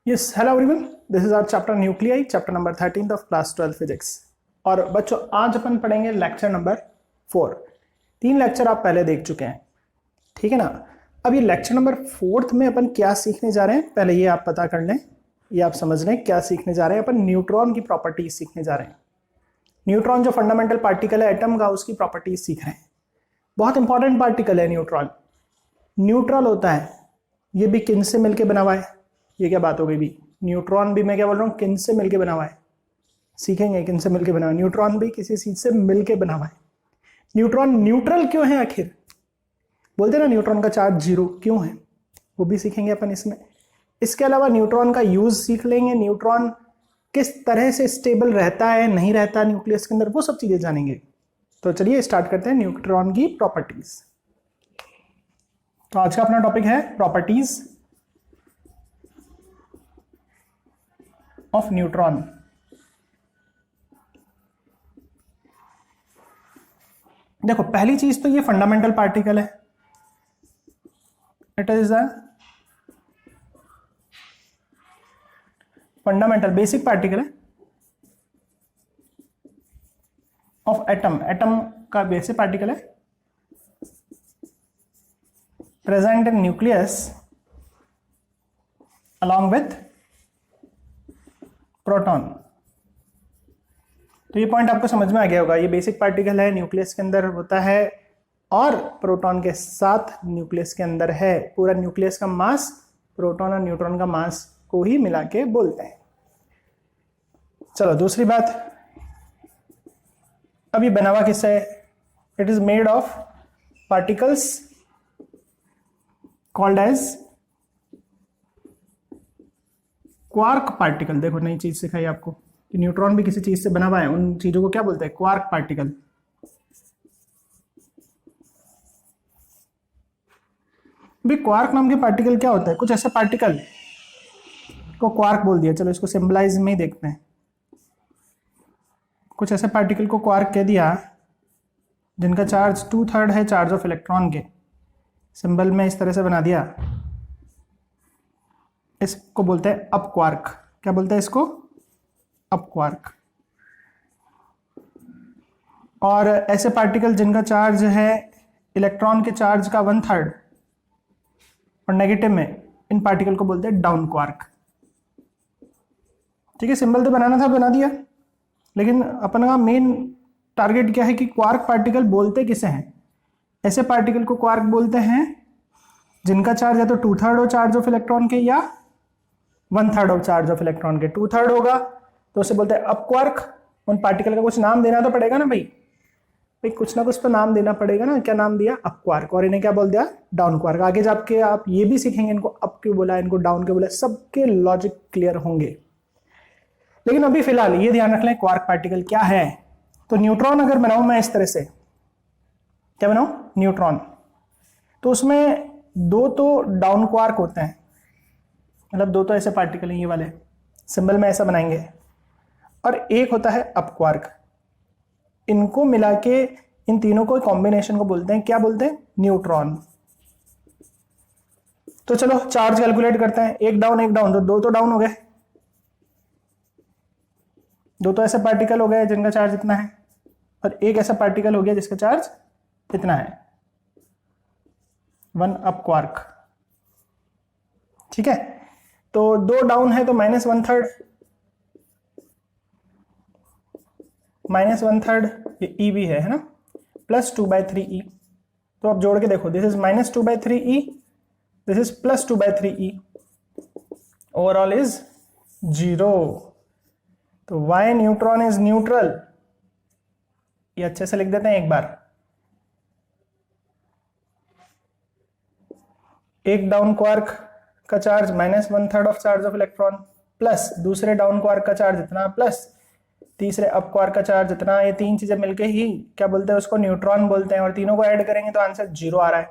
Yes, hello everyone. This is our chapter Nuclei, chapter number 13th of class 12 physics. और बच्चों आज अपन पढ़ेंगे lecture number 4। 3 lecture आप पहले देख चुके हैं, ठीक है ना। अब ये लेक्चर नंबर 4 में अपन क्या सीखने जा रहे हैं, पहले ये आप पता कर लें, ये आप समझ लें क्या सीखने जा रहे हैं। अपन न्यूट्रॉन की प्रॉपर्टीज सीखने जा रहे हैं। न्यूट्रॉन जो फंडामेंटल पार्टिकल है एटम का, उसकी प्रॉपर्टीज सीख रहे हैं। बहुत इंपॉर्टेंट पार्टिकल है न्यूट्रॉन। न्यूट्रल होता है, ये भी किन से मिलकर बना हुआ है। ये क्या बात हो गई भी, न्यूट्रॉन भी मैं क्या बोल रहा हूँ, किन से मिलके बना हुआ है। सीखेंगे किन से मिलके बना हुआ है। न्यूट्रॉन भी किसी चीज से मिलके बना हुआ है। न्यूट्रॉन न्यूट्रल क्यों है आखिर, बोलते ना न्यूट्रॉन का चार्ज 0 क्यों है, वो भी सीखेंगे अपन इसमें। इसके अलावा न्यूट्रॉन का यूज सीख लेंगे, न्यूट्रॉन किस तरह से स्टेबल रहता है नहीं रहता न्यूक्लियस के अंदर, वो सब चीजें जानेंगे। तो चलिए स्टार्ट करते हैं न्यूट्रॉन की प्रॉपर्टीज। तो आज का अपना टॉपिक है प्रॉपर्टीज ऑफ न्यूट्रॉन। देखो पहली चीज तो ये फंडामेंटल पार्टिकल है, it is a fundamental basic particle है ऑफ एटम। एटम का बेसिक पार्टिकल है, present in nucleus along with proton. तो ये पॉइंट आपको समझ में आ गया होगा। ये बेसिक पार्टिकल है, न्यूक्लियस के अंदर होता है और प्रोटॉन के साथ न्यूक्लियस के अंदर है। पूरा न्यूक्लियस का मास प्रोटॉन और न्यूट्रॉन का मास को ही मिला के बोलते हैं। चलो दूसरी बात, अब ये बना हुआ किससे है, it is made of particles called as quark particle. देखो नई चीज सिखाई आपको कि न्यूट्रॉन भी किसी चीज से बना हुआ है, उन चीजों को क्या बोलते हैं, क्वार्क पार्टिकल। भी क्वार्क नाम के पार्टिकल क्या होता है, कुछ ऐसा पार्टिकल को क्वार्क बोल दिया। चलो इसको सिंबलाइज में ही देखते हैं। कुछ ऐसे पार्टिकल को क्वार्क कह दिया जिनका चार्ज 2/3 है चार्ज ऑफ इलेक्ट्रॉन के। सिंबल में इस तरह से बना दिया, इसको बोलते हैं अप क्वार्क। क्या बोलते हैं इसको, अप क्वार्क। और ऐसे पार्टिकल जिनका चार्ज है इलेक्ट्रॉन के चार्ज का 1/3 और नेगेटिव में, इन पार्टिकल को बोलते हैं डाउन क्वार्क। ठीक है, सिंबल तो बनाना था, बना दिया, लेकिन अपन का मेन टारगेट क्या है कि क्वार्क पार्टिकल बोलते किसे हैं। ऐसे पार्टिकल को क्वार्क बोलते हैं जिनका चार्ज या तो 2/3 हो चार्ज ऑफ इलेक्ट्रॉन के या 1/3 ऑफ चार्ज ऑफ इलेक्ट्रॉन के। 2/3 होगा तो उसे बोलते हैं अप क्वार्क। उन पार्टिकल का कुछ नाम देना तो पड़ेगा ना भाई, कुछ ना कुछ तो नाम देना पड़ेगा ना। क्या नाम दिया, अप क्वार्क। और इन्हें क्या बोल दिया, डाउन क्वार्क। आगे जाके आप ये भी सीखेंगे इनको अप क्यों बोला, इनको डाउन क्यों बोला, सबके लॉजिक क्लियर होंगे। लेकिन अभी फिलहाल ये ध्यान रख लें क्वार्क पार्टिकल क्या है। तो न्यूट्रॉन अगर बनाऊं मैं इस तरह से, क्या बनाऊं, न्यूट्रॉन, तो उसमें 2 तो डाउन क्वार्क होते हैं, मतलब 2 तो ऐसे पार्टिकल हैं ये वाले, सिंबल में ऐसा बनाएंगे, और एक होता है अप क्वार्क। इनको मिला के इन तीनों को कॉम्बिनेशन को बोलते हैं, क्या बोलते हैं, न्यूट्रॉन। तो चलो चार्ज कैलकुलेट करते हैं। एक डाउन एक डाउन, तो 2 तो डाउन हो गए, 2 तो ऐसे पार्टिकल हो गए जिनका चार्ज इतना है, और एक ऐसा पार्टिकल हो गया जिसका चार्ज इतना है, 1 अप क्वार्क। ठीक है, तो 2 डाउन है तो -1/3, -1/3 ये ई भी है ना, प्लस 2/3 ई। तो अब जोड़ के देखो, this is -2/3 E, this is plus 2/3 E, overall is 0। तो वाई न्यूट्रॉन इज न्यूट्रल, ये अच्छे से लिख देते हैं एक बार। एक डाउन क्वार्क का charge -1/3 of charge of electron, plus दूसरे डाउन क्वार्क का चार्ज इतना, प्लस तीसरे अप क्वार्क का चार्ज इतना। ये 3 चीजें मिलके ही क्या बोलते हैं, उसको न्यूट्रॉन बोलते हैं। और तीनों को ऐड करेंगे तो आंसर 0 आ रहा है,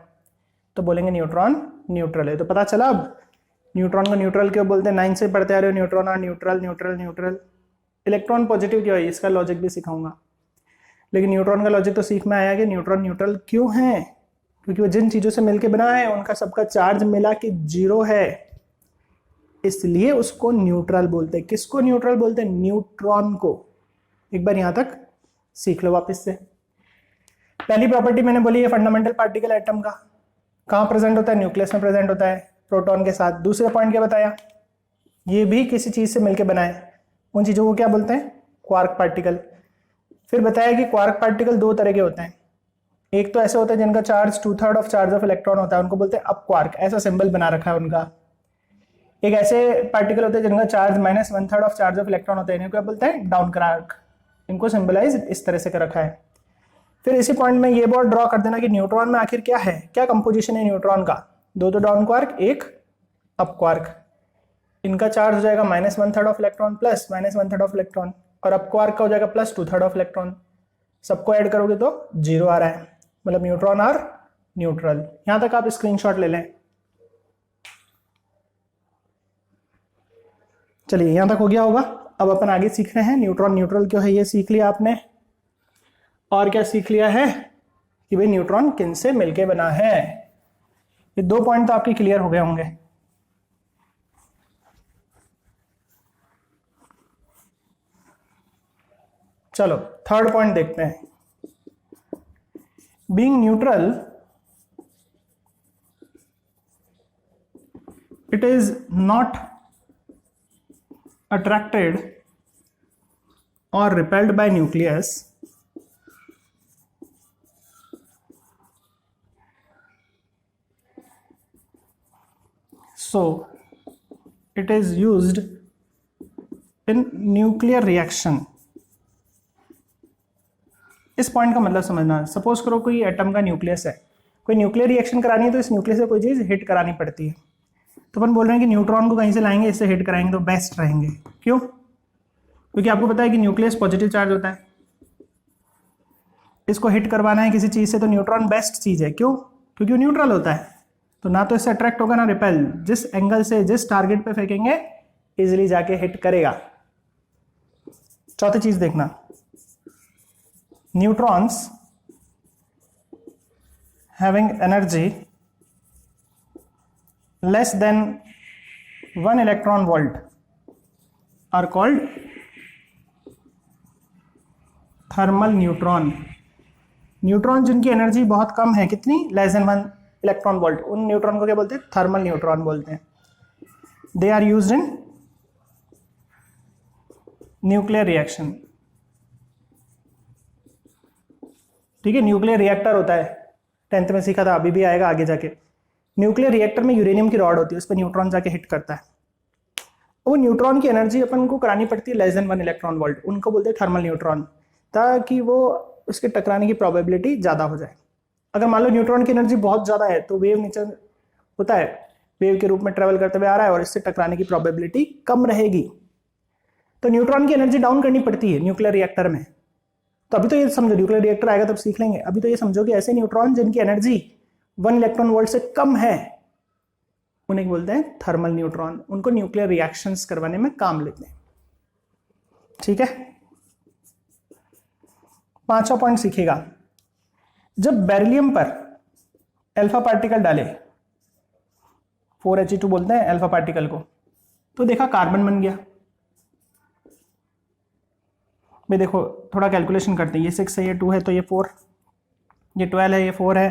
तो बोलेंगे न्यूट्रॉन न्यूट्रल है। तो पता चला अब न्यूट्रॉन को न्यूट्रल क्यों बोलते हैं। 9 से पढ़ते आ रहे हो, न्यूट्रॉन और neutral neutral neutral. Electron positive क्यों है, इसका लॉजिक भी सिखाऊंगा, लेकिन न्यूट्रॉन का लॉजिक तो सीख में आया कि न्यूट्रॉन न्यूट्रल क्यों है, क्योंकि वो जिन चीजों से मिलकर बना है उनका सबका चार्ज मिला के 0 है। इसलिए उसको न्यूट्रल बोलते हैं। किसको न्यूट्रल बोलते हैं? न्यूट्रॉन को। एक बार यहां तक सीख लो वापस से। पहली प्रॉपर्टी मैंने बोली है फंडामेंटल पार्टिकल एटम का कहाँ प्रेजेंट होता है? न्यूक्लियस में प्रेजेंट होता है प्रोटॉन के साथ। दूसरा पॉइंट क्या बताया? ये भी किसी चीज से मिलकर बना है। उन चीजों को क्या बोलते हैं? Quark particle. फिर बताया कि क्वार्क पार्टिकल दो तरह के होते हैं। एक तो ऐसे होते हैं जिनका charge 2/3 of charge of electron होता है, उनको बोलते हैं अप क्वार्क, ऐसा सिंबल बना रखा है उनका। एक ऐसे पार्टिकल होते हैं जिनका charge -1/3 of charge of electron होता है, इनको क्या बोलते हैं? Down quark. इनको सिंबलाइज इस तरह से कर रखा है। फिर इसी पॉइंट में ये बोर्ड ड्रॉ कर देना कि न्यूट्रॉन में आखिर क्या है, क्या कंपोजिशन है न्यूट्रॉन का। दो तो डाउन क्वार्क, एक अप क्वार्क। इनका चार्ज हो जाएगा -1/3 of electron plus -1/3 of electron, और अप क्वार्क का हो जाएगा +2/3 ऑफ इलेक्ट्रॉन। सबको ऐड करोगे तो 0 आ रहा है, मतलब न्यूट्रॉन आर न्यूट्रल। यहां तक आप स्क्रीनशॉट ले लें। चलिए यहां तक हो गया होगा। अब अपन आगे सीख रहे हैं न्यूट्रॉन न्यूट्रल क्यों है, ये सीख लिया आपने। और क्या सीख लिया है कि भाई न्यूट्रॉन किन से मिलके बना है। ये 2 पॉइंट तो आपके क्लियर हो गए होंगे। चलो थर्ड पॉइंट देखते हैं। Being neutral, it is not attracted or repelled by nucleus, so it is used in nuclear reaction। इस पॉइंट का मतलब समझना। सपोज करो कोई एटम का न्यूक्लियस है, कोई न्यूक्लियर रिएक्शन करानी है तो इस न्यूक्लियस से कोई चीज हिट करानी पड़ती है। तो अपन बोल रहे हैं कि न्यूट्रॉन को कहीं से लाएंगे, इससे हिट कराएंगे तो बेस्ट रहेंगे। क्यों? क्योंकि आपको पता है कि न्यूक्लियस पॉजिटिव चार्ज होता है, इसको हिट करवाना है किसी चीज से तो न्यूट्रॉन बेस्ट चीज है। क्यों? क्योंकि वो न्यूट्रल होता है, तो ना तो इससे अट्रैक्ट होगा ना रिपेल। जिस एंगल से जिस टारगेट पे फेंकेंगे इजिली जाके हिट करेगा। चौथी चीज देखना, neutrons having energy less than 1 electron volt are called thermal neutron। Neutron जिनकी एनर्जी बहुत कम है, कितनी? less than 1 इलेक्ट्रॉन वोल्ट, उन न्यूट्रॉन को क्या बोलते हैं? थर्मल न्यूट्रॉन बोलते हैं। They are used in nuclear reaction. ठीक है, न्यूक्लियर रिएक्टर होता है, 10th में सीखा था, अभी भी आएगा आगे जाके। न्यूक्लियर रिएक्टर में यूरेनियम की रॉड होती है, उस पर न्यूट्रॉन जाके हिट करता है। वो न्यूट्रॉन की एनर्जी अपन को करानी पड़ती है लेस देन 1 इलेक्ट्रॉन वोल्ट, उनको बोलते हैं थर्मल न्यूट्रॉन, ताकि वो उसके टकराने की प्रोबेबिलिटी ज़्यादा हो जाए। अगर मान लो न्यूट्रॉन की एनर्जी बहुत ज़्यादा है तो वेव नीचे होता है, वेव के रूप में ट्रेवल करते हुए आ रहा है और इससे टकराने की प्रोबेबिलिटी कम रहेगी। तो न्यूट्रॉन की एनर्जी डाउन करनी पड़ती है न्यूक्लियर रिएक्टर में। तो अभी तो ये समझो, न्यूक्लियर रिएक्टर आएगा तब सीख लेंगे। अभी तो ये समझो कि ऐसे न्यूट्रॉन जिनकी एनर्जी 1 इलेक्ट्रॉन वोल्ट से कम है उन्हें बोलते हैं थर्मल न्यूट्रॉन। उनको न्यूक्लियर रिएक्शंस करवाने में काम लेते हैं। ठीक है, 5वां पॉइंट सीखेगा। जब बेरिलियम पर अल्फा पार्टिकल डाले, 4He2 बोलते हैं अल्फा पार्टिकल को, तो देखा कार्बन बन गया। भाई देखो थोड़ा कैलकुलेशन करते हैं, ये 6 है, ये 2 है, तो ये 4, ये 12 है, ये 4 है,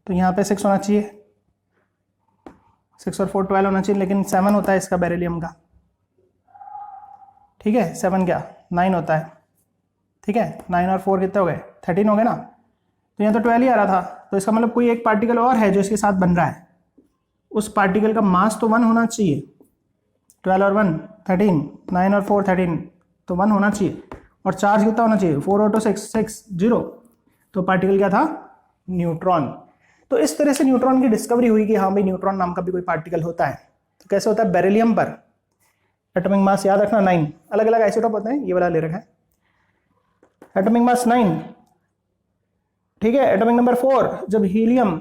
तो यहाँ पे 6 होना चाहिए, 6 और 4 12 होना चाहिए, लेकिन 7 होता है इसका बेरिलियम का। ठीक है, 7 क्या 9 होता है। ठीक है, 9 और 4 कितने हो गए? 13 हो गए ना। तो यहाँ तो 12 ही आ रहा था, तो इसका मतलब कोई एक पार्टिकल और है जो इसके साथ बन रहा है। उस पार्टिकल का मास तो 1 होना चाहिए। 12 और 1 13, 9 और 4 13, तो 1 होना चाहिए। और चार्ज कितना होना चाहिए? 4 और 2 6 6 0। तो पार्टिकल क्या था? न्यूट्रॉन। तो इस तरह से न्यूट्रॉन की डिस्कवरी हुई कि हाँ भाई न्यूट्रॉन नाम का भी कोई पार्टिकल होता है। तो कैसे होता है? बेरिलियम पर एटॉमिक मास याद रखना 9, अलग अलग आइसोटोप होते हैं, ये वाला ले रखा है। Atomic mass 9। ठीक है, एटॉमिक नंबर 4, जब हीलियम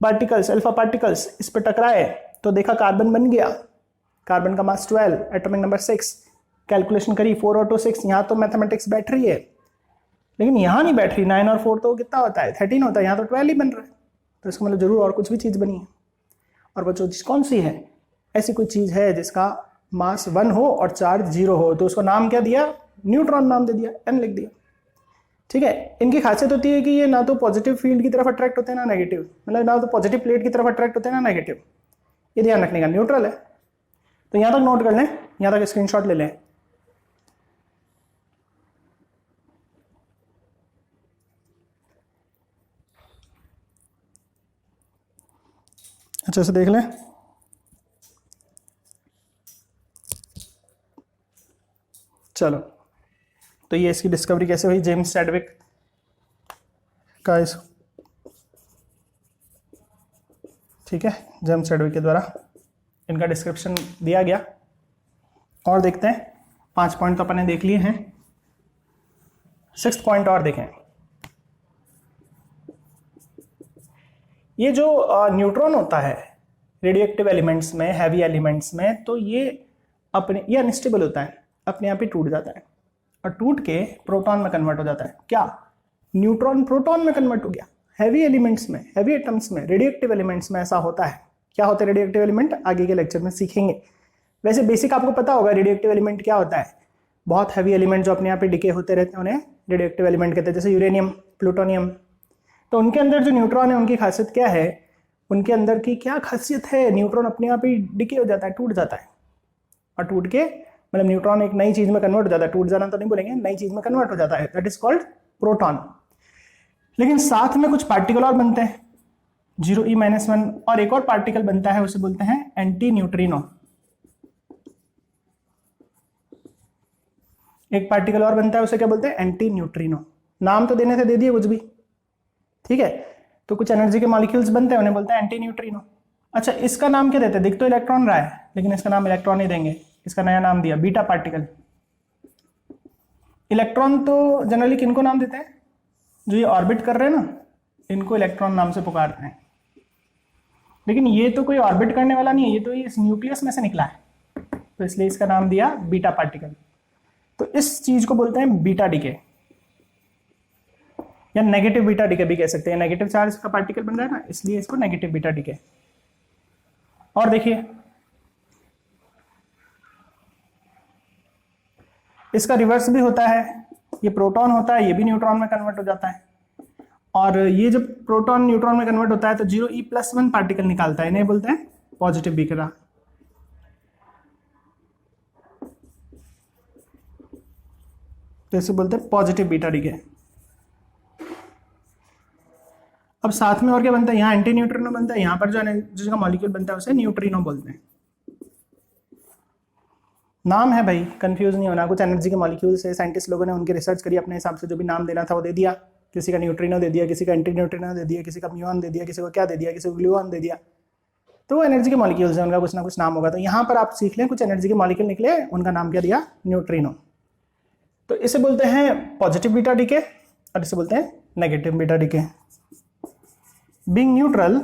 पार्टिकल्स अल्फा पार्टिकल्स इस पर टकराए तो देखा कार्बन बन गया। कार्बन का मास 12। एटॉमिक नंबर 6, कैलकुलेशन करी 4 और 2 6, यहाँ तो मैथमेटिक्स बैठ रही है लेकिन यहाँ नहीं बैठ रही। 9 और 4 तो कितना होता है? 13 होता है, यहाँ तो 12 ही बन रहा है। तो इसका मतलब जरूर और कुछ भी चीज़ बनी है। और वो जो चीज़ कौन सी है? ऐसी कोई चीज है जिसका मास 1 हो और चार्ज 0 हो, तो उसको नाम क्या दिया, न्यूट्रॉन नाम दे दिया, n लिख दिया। ठीक है, इनकी खासियत होती है कि ये ना तो पॉजिटिव फील्ड की तरफ अट्रैक्ट होते हैं ना नेगेटिव, मतलब ना तो पॉजिटिव प्लेट की तरफ अट्रैक्ट होते हैं ना नेगेटिव, ये ध्यान रखने का, न्यूट्रल है। तो यहां तक नोट कर लें, यहां तक स्क्रीनशॉट ले लें। अच्छे से देख लें। चलो, तो ये इसकी डिस्कवरी कैसे हुई, जेम्स चैडविक का इस, ठीक है, जेम्स चैडविक के द्वारा इनका डिस्क्रिप्शन दिया गया। और देखते हैं, 5 पॉइंट तो अपन ने देख लिए हैं, 6th पॉइंट और देखें। ये जो न्यूट्रॉन होता है रेडियोएक्टिव एलिमेंट्स में, हैवी एलिमेंट्स में, तो ये अनस्टेबल होता है, अपने आप ही टूट जाता है और टूट के प्रोटॉन में कन्वर्ट हो जाता है। क्या, न्यूट्रॉन प्रोटॉन में कन्वर्ट हो गया। हैवी एलिमेंट्स में, हैवी एटम्स में, रेडियोएक्टिव एलिमेंट्स में ऐसा होता है। क्या होते हैं रेडियोएक्टिव एलिमेंट, आगे के लेक्चर में सीखेंगे। वैसे बेसिक आपको पता होगा रेडियोएक्टिव एलिमेंट क्या होता है। बहुत हैवी एलिमेंट जो अपने आप ही डिके होते रहते हैं उन्हें रेडियोएक्टिव एलिमेंट कहते हैं, जैसे यूरेनियम, प्लूटोनियम। तो उनके अंदर जो न्यूट्रॉन है उनकी खासियत क्या है, उनके अंदर की क्या खासियत है, न्यूट्रॉन अपने आप ही डिके हो जाता है, टूट जाता है, और टूट के मतलब न्यूट्रॉन एक नई चीज में कन्वर्ट हो जाता है, टूट जाना तो नहीं बोलेंगे, नई चीज में कन्वर्ट हो जाता है, दैट इज कॉल्ड प्रोटॉन। लेकिन साथ में कुछ पार्टिकल और बनते हैं, 0e-1, और एक और पार्टिकल बनता है, उसे बोलते हैं एंटी न्यूट्रिनो। एक पार्टिकल और बनता है, उसे क्या बोलते हैं, एंटी न्यूट्रिनो। नाम तो देने से दे दिए कुछ भी, ठीक है। तो कुछ एनर्जी के मॉलिक्यूल्स बनते हैं, उन्हें बोलते हैं एंटी न्यूट्रिनो। अच्छा, इसका नाम क्या देते हैं, दिख तो इलेक्ट्रॉन रहा है लेकिन इसका नाम इलेक्ट्रॉन नहीं देंगे, इसका नया नाम दिया बीटा पार्टिकल। इलेक्ट्रॉन तो जनरली किनको नाम देते हैं, जो ये ऑर्बिट कर रहे हैं ना, इनको इलेक्ट्रॉन नाम से पुकारते हैं। लेकिन ये तो कोई ऑर्बिट करने वाला नहीं है, ये तो इस न्यूक्लियस में से निकला है, तो इसलिए इसका नाम दिया बीटा पार्टिकल। तो इस चीज को बोलते हैं बीटा डीके, या नेगेटिव बीटा डीके भी कह सकते हैं। नेगेटिव चार्ज का पार्टिकल बन रहा है ना, इसलिए इसको नेगेटिव बीटा डीके। और देखिए, इसका रिवर्स भी होता है, ये प्रोटॉन होता है, ये भी न्यूट्रॉन में कन्वर्ट हो जाता है। और ये जब प्रोटॉन न्यूट्रॉन में कन्वर्ट होता है तो 0e+1 पार्टिकल निकालता है, इन्हें बोलते हैं पॉजिटिव बीकरा। तो इसे बोलते हैं पॉजिटिव बीटा डीके। अब साथ में और क्या बनता है, यहाँ एंटी न्यूट्रिनो बनता है, यहाँ पर जो जिसका मॉलिक्यूल बनता है उसे न्यूट्रिनो बोलते हैं। नाम है भाई, कंफ्यूज नहीं होना। कुछ एनर्जी के मॉलिक्यूल से साइंटिस्ट लोगों ने उनकी रिसर्च करी, अपने हिसाब से जो भी नाम देना था वो दे दिया। किसी का न्यूट्रिनो दे दिया, किसी का एंटी न्यूट्रिनो दे दिया, किसी का म्यूऑन दे दिया, किसी को क्या दे दिया, किसी को ग्लूऑन दे दिया। तो वो एनर्जी के मॉलिक्यूल्स हैं, उनका कुछ ना कुछ नाम होगा। तो यहाँ पर आप सीख लें, कुछ एनर्जी के मॉलिक्यूल निकले, उनका नाम क्या दिया, न्यूट्रिनो। तो इसे बोलते हैं पॉजिटिव बीटा डीके और इसे बोलते हैं negative beta decay. Being neutral,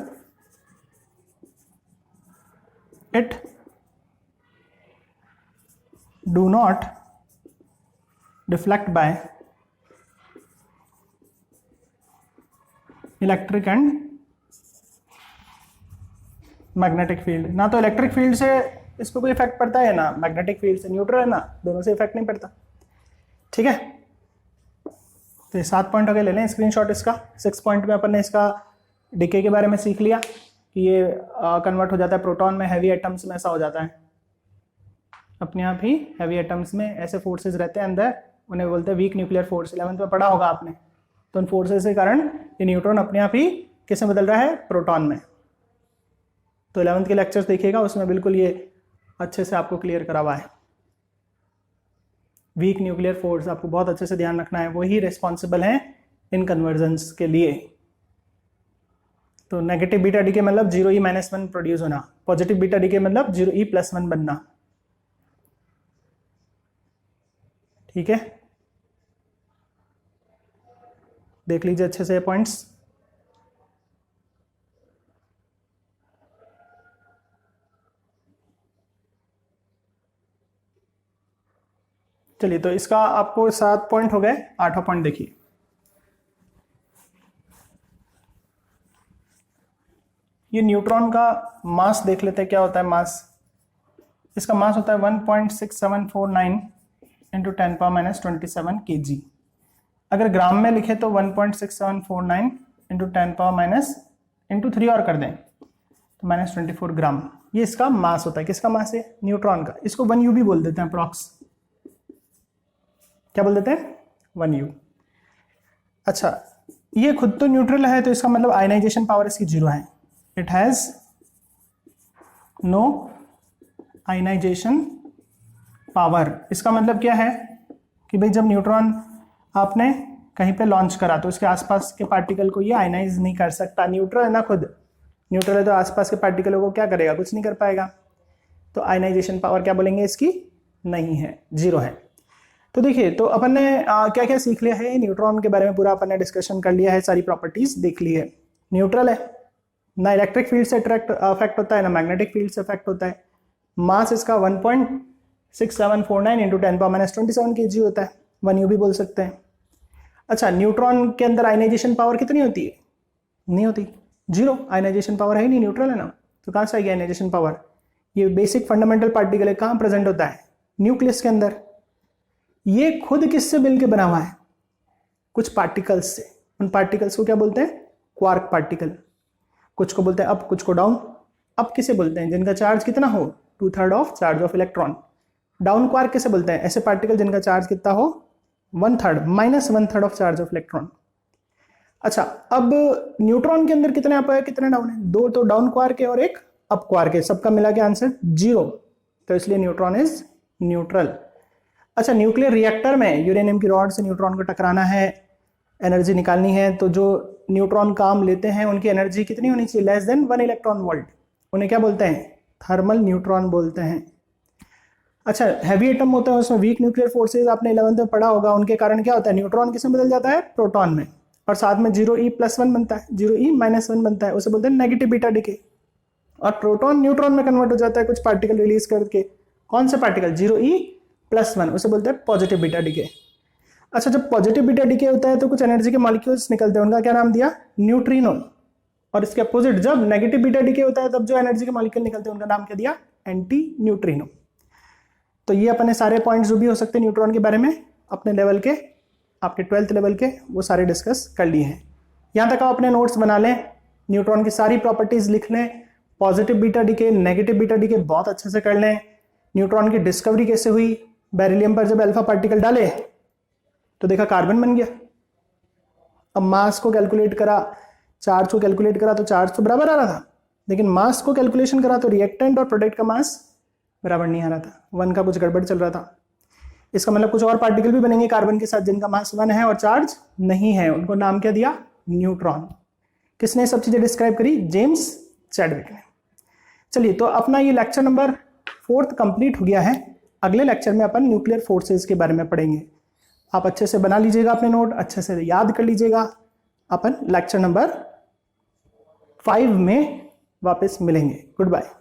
it do not deflect by electric and magnetic field. ना तो इलेक्ट्रिक फील्ड से इस पर कोई इफेक्ट पड़ता है, ना मैग्नेटिक फील्ड से, न्यूट्रल है ना, दोनों से इफेक्ट नहीं पड़ता। ठीक है, तो ये 7 पॉइंट हो गए, ले लें स्क्रीनशॉट इसका। 6 पॉइंट में अपन ने इसका डिके के बारे में सीख लिया कि ये कन्वर्ट हो जाता है प्रोटॉन में, हैवी एटम्स में ऐसा हो जाता है अपने आप ही। हैवी एटम्स में ऐसे फोर्सेस रहते हैं अंदर, उन्हें बोलते हैं वीक न्यूक्लियर फोर्स। 11th में पढ़ा होगा आपने। तो उन फोर्सेस के कारण ये न्यूट्रॉन अपने आप ही किस में बदल रहा है, प्रोटॉन में। तो 11th के लेक्चर्स देखिएगा, उसमें बिल्कुल ये अच्छे से आपको क्लियर करा हुआ है। वीक न्यूक्लियर फोर्स आपको बहुत अच्छे से ध्यान रखना है, वही रिस्पॉन्सिबल है इन कन्वर्जन्स के लिए। तो नेगेटिव बीटा डीके मतलब 0e-1 प्रोड्यूस होना, पॉजिटिव बीटा डीके मतलब 0e+1 बनना। ठीक है, देख लीजिए अच्छे से पॉइंट्स। चलिए, तो इसका आपको 7 पॉइंट हो गए। 8वां पॉइंट देखिए, ये न्यूट्रॉन का मास देख लेते हैं क्या होता है मास। इसका मास होता है 1.6749 इंटू 10⁻⁻27 kg। अगर ग्राम में लिखे तो 1.6749 इंटू 10⁻⁻, इंटू 3 और कर दें तो -24 ग्राम। ये इसका मास होता है। किसका मास है? न्यूट्रॉन का। इसको 1U भी बोल देते हैं अप्रॉक्स। क्या बोल देते हैं? 1U। अच्छा, ये खुद तो न्यूट्रल है तो इसका मतलब आयनाइजेशन पावर इसकी 0 है। It has no ionisation power. इसका मतलब क्या है कि भाई जब न्यूट्रॉन आपने कहीं पे लॉन्च करा तो उसके आसपास के पार्टिकल को ये आयनाइज नहीं कर सकता। न्यूट्रल है ना, खुद न्यूट्रल है तो आसपास के पार्टिकलों को क्या करेगा? कुछ नहीं कर पाएगा। तो आयनाइजेशन पावर क्या बोलेंगे इसकी? नहीं है, 0 है। तो देखिए, तो अपन ने क्या क्या सीख लिया है न्यूट्रॉन के बारे में? पूरा अपन ने डिस्कशन कर लिया है, सारी प्रॉपर्टीज देख ली है। न्यूट्रल है, ना इलेक्ट्रिक फील्ड से अफेक्ट होता है, ना मैग्नेटिक फील्ड से अफेक्ट होता है। मास इसका 1.6749 इंटू 10⁻⁻27 kg होता है। 1U भी बोल सकते हैं। अच्छा, न्यूट्रॉन के अंदर आयनाइजेशन पावर कितनी होती है? नहीं होती, 0। आयनाइजेशन पावर है ही नहीं, न्यूट्रल है ना, तो कहाँ से आएगी आयनाइजेशन पावर? ये बेसिक फंडामेंटल पार्टिकल है, कहाँ प्रेजेंट होता है? न्यूक्लियस के अंदर। ये खुद किससे मिलकर बना हुआ है? कुछ पार्टिकल्स से। उन पार्टिकल्स को क्या बोलते हैं? Quark particle. कुछ को बोलते हैं अप, कुछ को डाउन। अप किसे बोलते हैं? जिनका चार्ज कितना हो? 2/3 of charge of electron. Down quark किसे बोलते हैं? ऐसे पार्टिकल जिनका चार्ज कितना हो? 1/3, -1/3 ऑफ चार्ज ऑफ इलेक्ट्रॉन। अच्छा, अब न्यूट्रॉन के अंदर कितने अप है, कितने डाउन है? 2 तो डाउन क्वार्क है और 1 अप क्वार्क है। सबका मिला के आंसर 0। तो इसलिए न्यूट्रॉन इज न्यूट्रल। अच्छा, न्यूक्लियर रिएक्टर में यूरेनियम की रॉड से न्यूट्रॉन को टकराना है, एनर्जी निकालनी है, तो जो न्यूट्रॉन काम लेते हैं उनकी एनर्जी कितनी होनी चाहिए? Less than 1 electron volt. उन्हें क्या बोलते हैं? थर्मल न्यूट्रॉन बोलते हैं। अच्छा, हैवी एटम होता है, उसमें वीक न्यूक्लियर फोर्सेज आपने 11th में पढ़ा होगा। उनके कारण क्या होता है? न्यूट्रॉन किसमें बदल जाता है? प्रोटॉन में। और साथ में 0e+1 बनता है, 0e-1 बनता है, उसे बोलते हैं नेगेटिव बीटा डिके। और प्रोटॉन न्यूट्रॉन में कन्वर्ट हो जाता है कुछ पार्टिकल रिलीज करके। कौन से पार्टिकल? 0e+1, उसे बोलते हैं पॉजिटिव बीटा डिके। अच्छा, जब पॉजिटिव बीटा डिके होता है तो कुछ एनर्जी के मॉलिक्यूल्स निकलते हैं, उनका क्या नाम दिया? न्यूट्रिनो। और इसके अपोजिट जब नेगेटिव बीटा डिके होता है तब जो एनर्जी के मॉलिक्यूल निकलते हैं उनका नाम क्या दिया? Anti neutrino. तो ये अपने सारे पॉइंट्स जो भी हो सकते हैं न्यूट्रॉन के बारे में अपने लेवल के, आपके 12th लेवल के, वो सारे डिस्कस कर लिए हैं। यहाँ तक आप अपने नोट्स बना लें, न्यूट्रॉन की सारी प्रॉपर्टीज लिख लें, positive beta decay, negative beta decay बहुत अच्छे से कर लें। न्यूट्रॉन की डिस्कवरी कैसे हुई? बेरिलियम पर जब अल्फा पार्टिकल डाले तो देखा कार्बन बन गया। अब मास को कैलकुलेट करा, चार्ज को कैलकुलेट करा तो चार्ज तो बराबर आ रहा था, लेकिन मास को कैलकुलेशन करा तो रिएक्टेंट और प्रोडक्ट का मास बराबर नहीं आ रहा था। 1 का कुछ गड़बड़ चल रहा था। इसका मतलब कुछ और पार्टिकल भी बनेंगे कार्बन के साथ जिनका मास 1 है और चार्ज नहीं है, उनको नाम क्या दिया? न्यूट्रॉन। किसने सब चीजें डिस्क्राइब करी? जेम्स चैडविक ने। चलिए, तो अपना ये लेक्चर नंबर 4 कंप्लीट हो गया है। अगले लेक्चर में अपन न्यूक्लियर फोर्सेज के बारे में पढ़ेंगे। आप अच्छे से बना लीजिएगा अपने नोट, अच्छे से याद कर लीजिएगा। अपन लेक्चर नंबर 5 में वापस मिलेंगे। Good bye.